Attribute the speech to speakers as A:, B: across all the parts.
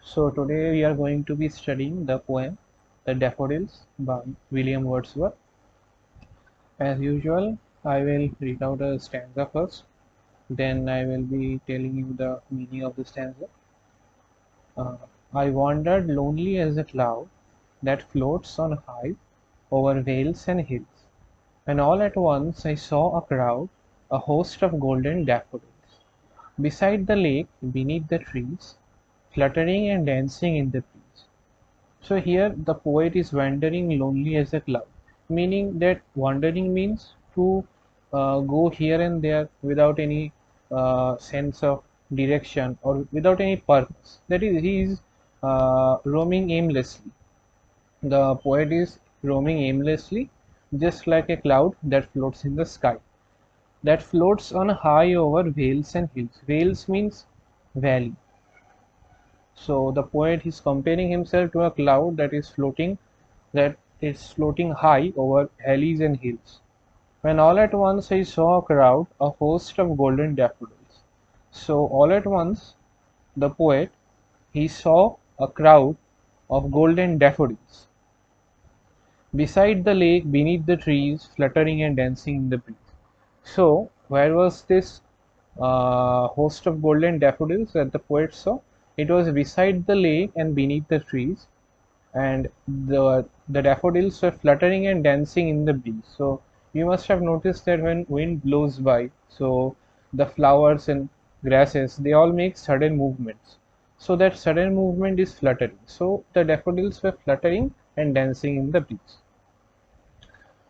A: So today we are going to be studying the poem The Daffodils by William Wordsworth. As usual, I will read out a stanza first, then I will be telling you the meaning of the stanza. Uh, I wandered lonely as a cloud that floats on high over vales and hills, and all at once I saw a crowd, a host of golden daffodils, beside the lake, beneath the trees, fluttering and dancing in the breeze. So here the poet is wandering lonely as a cloud, meaning that wandering means to go here and there without any sense of direction or without any purpose. That is, he is roaming aimlessly. The poet is roaming aimlessly, just like a cloud that floats in the sky, that floats on high over vales and hills. Vales means valley. So the poet is comparing himself to a cloud that is floating high over valleys and hills. When all at once I saw a crowd, a host of golden daffodils. So all at once the poet he saw a crowd of golden daffodils beside the lake, beneath the trees, fluttering and dancing in the breeze. So where was this host of golden daffodils that the poet saw? It was beside the lake and beneath the trees, and the daffodils were fluttering and dancing in the breeze. So you must have noticed that when wind blows by, so the flowers and grasses they all make sudden movements. So that sudden movement is fluttering. So the daffodils were fluttering and dancing in the breeze.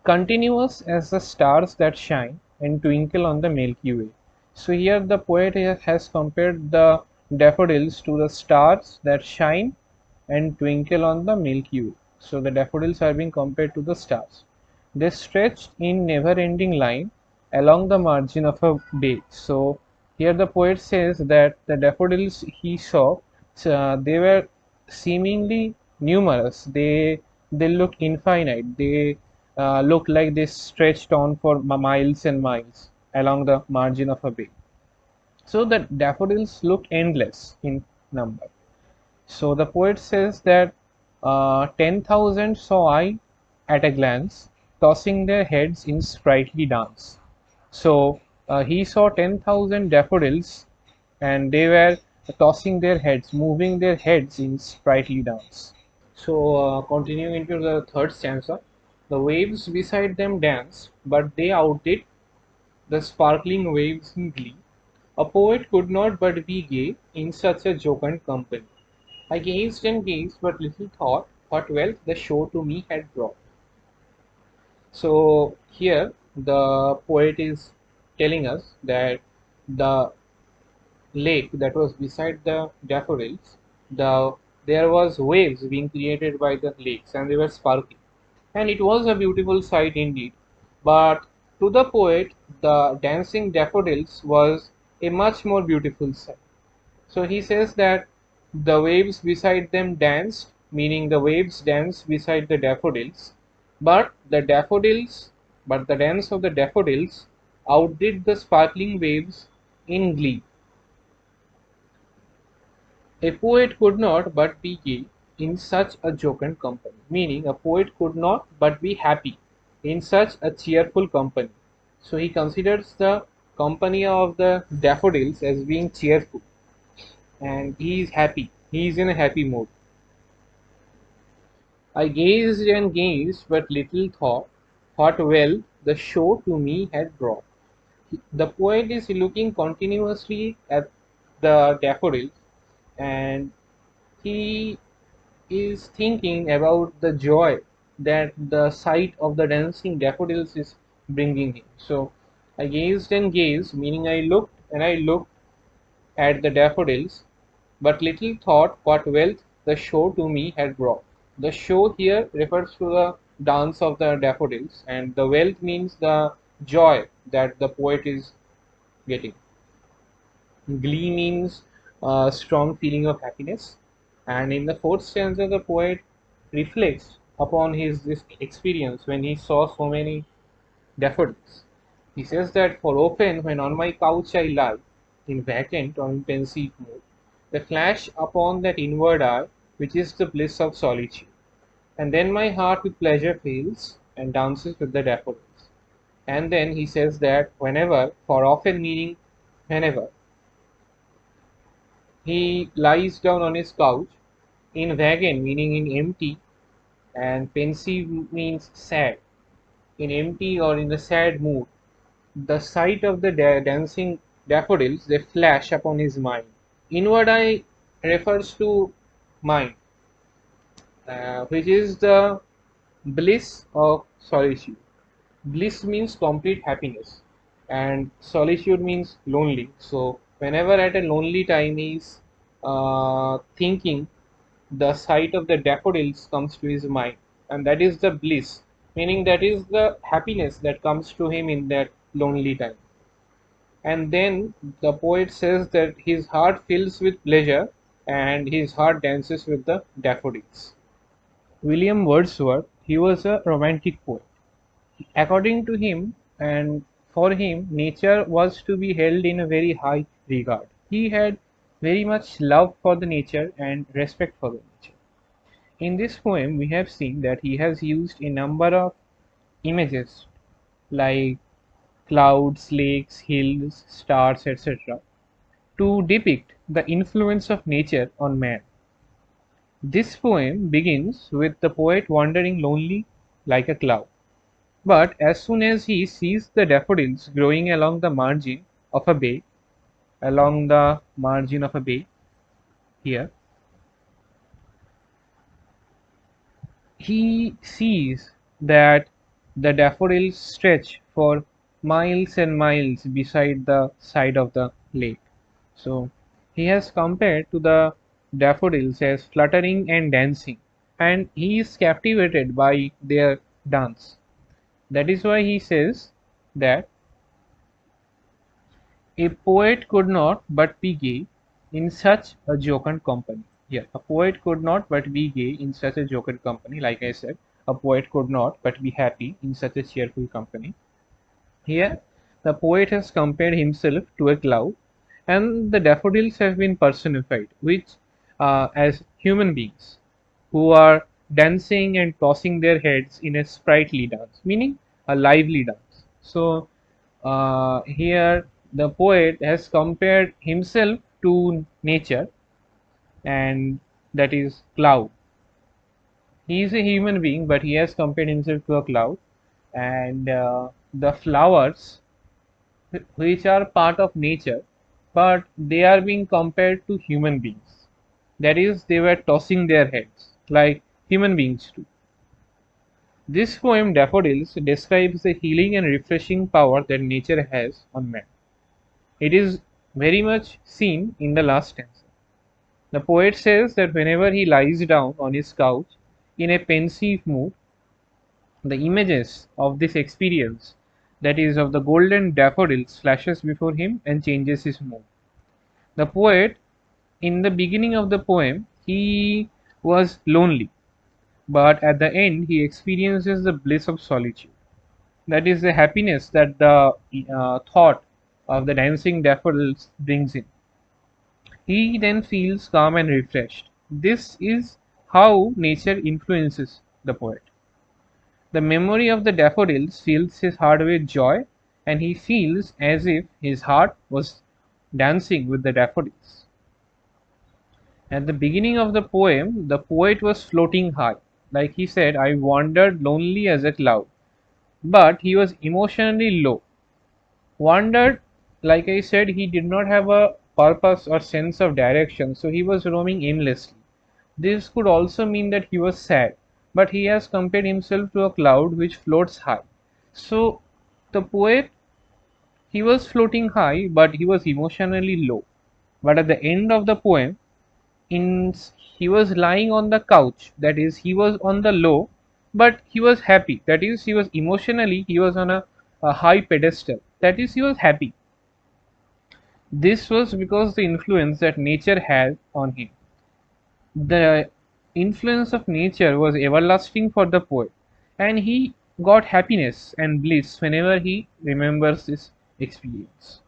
A: Continuous as the stars that shine and twinkle on the Milky Way. So here the poet has compared the daffodils to the stars that shine and twinkle on the Milky Way. So the daffodils are being compared to the stars. They stretched in never-ending line along the margin of a bay. So here the poet says that the daffodils he saw, they were seemingly numerous. They look infinite. They look like they stretched on for miles and miles along the margin of a bay. So the daffodils look endless in number. So the poet says that 10,000 saw I at a glance, tossing their heads in sprightly dance. So he saw 10,000 daffodils and they were tossing their heads, moving their heads in sprightly dance. So continuing into the third stanza, the waves beside them danced, but they outdid the sparkling waves in glee. A poet could not but be gay in such a jocund company. I gazed and gazed, but little thought what wealth the show to me had brought. So here the poet is telling us that the lake that was beside the daffodils, there was waves being created by the lakes, and they were sparkling, and it was a beautiful sight indeed. But to the poet, the dancing daffodils was a much more beautiful sight. So he says that the waves beside them danced, meaning the waves danced beside the daffodils, but the dance of the daffodils outdid the sparkling waves in glee. A poet could not but be gay in such a jocund company, meaning a poet could not but be happy in such a cheerful company. So he considers the company of the daffodils as being cheerful, and he is happy. He is in a happy mood. I gazed and gazed, but little thought what well the show to me had brought. The poet is looking continuously at the daffodils, and he is thinking about the joy that the sight of the dancing daffodils is bringing him. So I gazed and gazed, meaning I looked and I looked at the daffodils, but little thought what wealth the show to me had brought. The show here refers to the dance of the daffodils, and the wealth means the joy that the poet is getting. Glee means a strong feeling of happiness. And in the fourth stanza, the poet reflects upon his this experience when he saw so many daffodils. He says that for often when on my couch I lie, in vacant or in pensive mood, they flash upon that inward eye, which is the bliss of solitude. And then my heart with pleasure fills and dances with the daffodils. And then he says that whenever, for often meaning whenever, he lies down on his couch, in vagan meaning in empty, and pensive means sad, in empty or in a sad mood, the sight of the dancing daffodils they flash upon his mind. Inward eye refers to mind, which is the bliss of solitude. Bliss means complete happiness, and solitude means lonely. So, whenever at a lonely time he's thinking, the sight of the daffodils comes to his mind, and that is the bliss, meaning that is the happiness that comes to him in that lonely time. And then the poet says that his heart fills with pleasure and his heart dances with the daffodils. William Wordsworth, he was a romantic poet. According to him, and for him, nature was to be held in a very high regard. He had very much love for the nature and respect for the nature. In this poem, we have seen that he has used a number of images like clouds, lakes, hills, stars, etc., to depict the influence of nature on man. This poem begins with the poet wandering lonely like a cloud. But as soon as he sees the daffodils growing along the margin of a bay here, he sees that the daffodils stretch for miles and miles beside the side of the lake. So he has compared to the daffodils as fluttering and dancing, and he is captivated by their dance. That is why he says that a poet could not but be gay in such a jocund company. Yeah, a poet could not but be gay in such a jocund company. Like I said, a poet could not but be happy in such a cheerful company. Here, the poet has compared himself to a cloud, and the daffodils have been personified, which as human beings who are dancing and tossing their heads in a sprightly dance, meaning a lively dance. So, here the poet has compared himself to nature, and that is cloud. He is a human being, but he has compared himself to a cloud, and the flowers which are part of nature, but they are being compared to human beings. That is, they were tossing their heads like human beings do. This poem, Daffodils, describes the healing and refreshing power that nature has on man. It is very much seen in the last stanza. The poet says that whenever he lies down on his couch in a pensive mood, the images of this experience, that is of the golden daffodils, flashes before him and changes his mood. The poet, in the beginning of the poem, he was lonely, but at the end he experiences the bliss of solitude. That is the happiness that the thought of the dancing daffodils brings in. He then feels calm and refreshed. This is how nature influences the poet. The memory of the daffodils fills his heart with joy, and he feels as if his heart was dancing with the daffodils. At the beginning of the poem, the poet was floating high. Like he said, I wandered lonely as a cloud. But he was emotionally low. Wandered, like I said, he did not have a purpose or sense of direction, so he was roaming aimlessly. This could also mean that he was sad, but he has compared himself to a cloud which floats high. So the poet, he was floating high, but he was emotionally low. But at the end of the poem, in he was lying on the couch, that is, he was on the low, but he was happy. That is, he was emotionally, he was on a high pedestal. That is, he was happy. This was because the influence that nature had on him. The influence of nature was everlasting for the poet, and he got happiness and bliss whenever he remembers this experience.